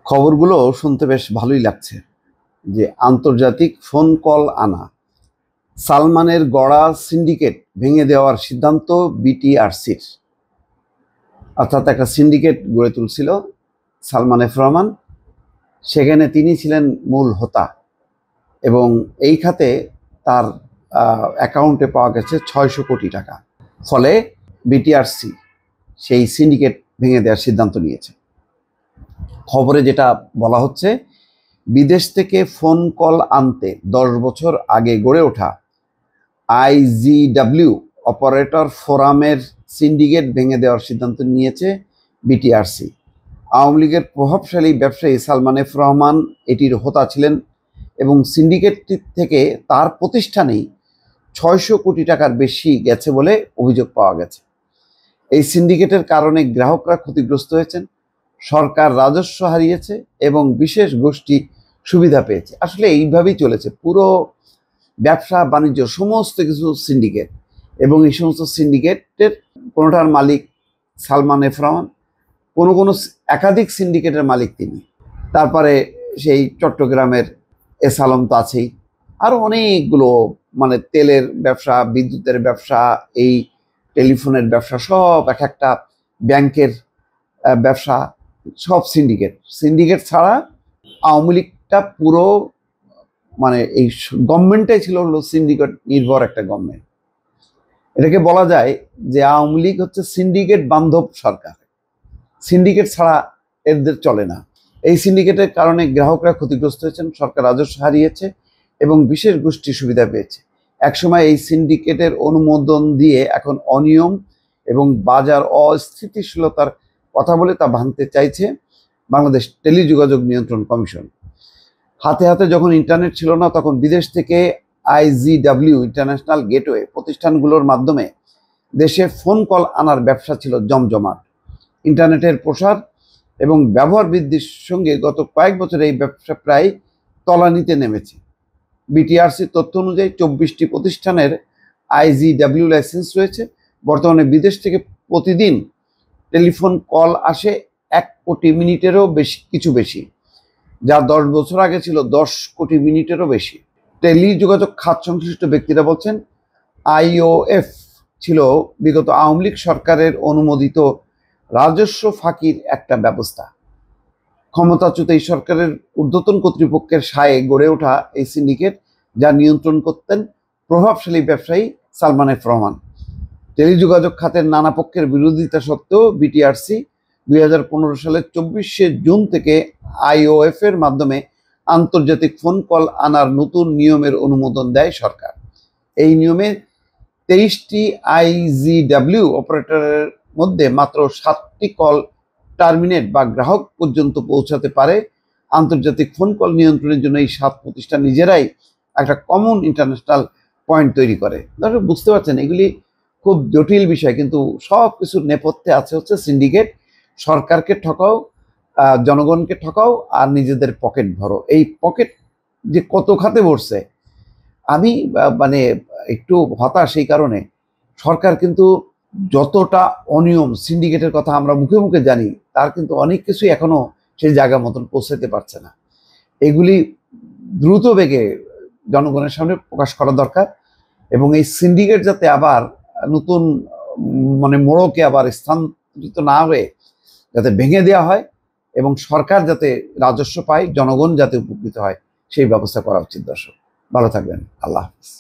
খবরগুলো শুনতে বেশ ভালোই লাগছে যে আন্তর্জাতিক ফোন কল আনা সালমানের গড়া সিন্ডিকেট ভেঙে দেওয়ার সিদ্ধান্ত বিটিআরসির। অর্থাৎ একটা সিন্ডিকেট গড়ে তুলছিল সালমান এফ রহমান, সেখানে তিনি ছিলেন মূল হোতা এবং এই খাতে তার অ্যাকাউন্টে পাওয়া গেছে 600 কোটি টাকা। ফলে বিটিআরসি সেই সিন্ডিকেট ভেঙে দেওয়ার সিদ্ধান্ত নিয়েছে। খবরে যেটা বলা হচ্ছে, বিদেশ থেকে ফোন কল আনতে 10 বছর আগে গড়ে ওঠা আইজিডব্লিউ অপারেটর ফোরামের সিন্ডিকেট ভেঙে দেওয়ার সিদ্ধান্ত নিয়েছে বিটিআরসি। আওয়ামী লীগের প্রভাবশালী ব্যবসায়ী সালমান এফ রহমান এটির হোতা ছিলেন এবং সিন্ডিকেটটি থেকে তার প্রতিষ্ঠানেই 600 কোটি টাকার বেশি গেছে বলে অভিযোগ পাওয়া গেছে। এই সিন্ডিকেটের কারণে গ্রাহকরা ক্ষতিগ্রস্ত হয়েছেন, সরকার রাজস্ব হারিয়েছে এবং বিশেষ গোষ্ঠী সুবিধা পেয়েছে। আসলে এইভাবেই চলেছে পুরো ব্যবসা বাণিজ্য, সমস্ত কিছু সিন্ডিকেট। এবং এই সমস্ত সিন্ডিকেটের কোনোটার মালিক সালমান এফ রহমান, কোনো একাধিক সিন্ডিকেটের মালিক তিনি। তারপরে সেই চট্টগ্রামের এস আলম তো আছেই, আরও অনেকগুলো, মানে তেলের ব্যবসা, বিদ্যুতের ব্যবসা, এই টেলিফোনের ব্যবসা, সব এক একটা ব্যাংকের ব্যবসা, সব সিন্ডিকেট ছাড়া আওয়ামী লীগটা পুরো, মানে এই গভর্নমেন্টটাই ছিল হলো সিন্ডিকেট নির্ভর একটা গভর্নমেন্ট। এটাকে বলা যায় যে আওয়ামী লীগ হচ্ছে সিন্ডিকেট বান্ধব সরকার, সিন্ডিকেট ছাড়া এদের চলে না। এই সিন্ডিকেটের কারণে গ্রাহকরা ক্ষতিগ্রস্ত হয়েছেন, সরকার রাজস্ব হারিয়েছে এবং বিশেষ গোষ্ঠী সুবিধা পেয়েছে। একসময় এই সিন্ডিকেটের অনুমোদন দিয়ে এখন অনিয়ম এবং বাজার অস্থিতিশীলতার কথা বলে তা ভাঙতে চাইছে বাংলাদেশ টেলিযোগাযোগ নিয়ন্ত্রণ কমিশন। হাতে হাতে যখন ইন্টারনেট ছিল না, তখন বিদেশ থেকে আইজিডব্লিউ ইন্টারন্যাশনাল গেটওয়ে প্রতিষ্ঠানগুলোর মাধ্যমে দেশে ফোন কল আনার ব্যবসা ছিল জমজমাট। ইন্টারনেটের প্রসার এবং ব্যবহার বৃদ্ধির সঙ্গে গত কয়েক বছরে এই ব্যবসা প্রায় তলানিতে নেমেছে। বিটিআরসির তথ্য অনুযায়ী 24টি প্রতিষ্ঠানের আইজিডব্লিউ লাইসেন্স রয়েছে। বর্তমানে বিদেশ থেকে প্রতিদিন টেলিফোন কল আসে 1 কোটি মিনিটেরও বেশি, যা 10 বছর আগে ছিল 10 কোটি মিনিটেরও বেশি। টেলিযোগাযোগ খাত সংশ্লিষ্ট ব্যক্তিরা বলছেন, আইওএফ ছিল বিগত আওয়ামী লীগ সরকারের অনুমোদিত রাজস্ব ফাঁকির একটা ব্যবস্থা। ক্ষমতাচ্যুত এই সরকারের ঊর্ধ্বতন কর্তৃপক্ষের সায়ে গড়ে ওঠা এই সিন্ডিকেট, যা নিয়ন্ত্রণ করতেন প্রভাবশালী ব্যবসায়ী সালমান এফ রহমান। টেলিযোগাযোগ খাতের নানা পক্ষের বিরোধিতা সত্ত্বেও বিটিআরসি 2015 সালের 24শে জুন থেকে আইওএফ এর মাধ্যমে আন্তর্জাতিক ফোন কল আনার নতুন নিয়মের অনুমোদন দেয় সরকার। এই নিয়মে 23টি আইজিডব্লিউ অপারেটরের মধ্যে মাত্র 7টি কল টার্মিনেট বা গ্রাহক পর্যন্ত পৌঁছাতে পারে। আন্তর্জাতিক ফোন কল নিয়ন্ত্রণের জন্য এই 7 প্রতিষ্ঠান নিজেরাই একটা কমন ইন্টারন্যাশনাল পয়েন্ট তৈরি করে। দর্শক বুঝতে পারছেন, এগুলি খুব জটিল বিষয়, কিন্তু সব কিছুর নেপথ্যে আছে হচ্ছে সিন্ডিকেট। সরকারকে ঠকাও, জনগণকে ঠকাও, আর নিজেদের পকেট ভরো। এই পকেট যে কত খাতে ভরছে, আমি মানে একটু হতাশ এই কারণে। সরকার কিন্তু যতটা অনিয়ম, সিন্ডিকেটের কথা আমরা মুখে মুখে জানি, তার কিন্তু অনেক কিছুই এখনো সেই জায়গা মতন পৌঁছাতে পারছে না। এগুলি দ্রুত বেগে জনগণের সামনে প্রকাশ করা দরকার এবং এই সিন্ডিকেট যাতে আবার নতুন, মানে মোড়কে আবার স্থানান্তরিত না হয়ে যাতে ভেঙে দেওয়া হয় এবং সরকার যাতে রাজস্ব পায়, জনগণ যাতে উপকৃত হয়, সেই ব্যবস্থা করা উচিত। দর্শক ভালো থাকবেন, আল্লাহ হাফিজ।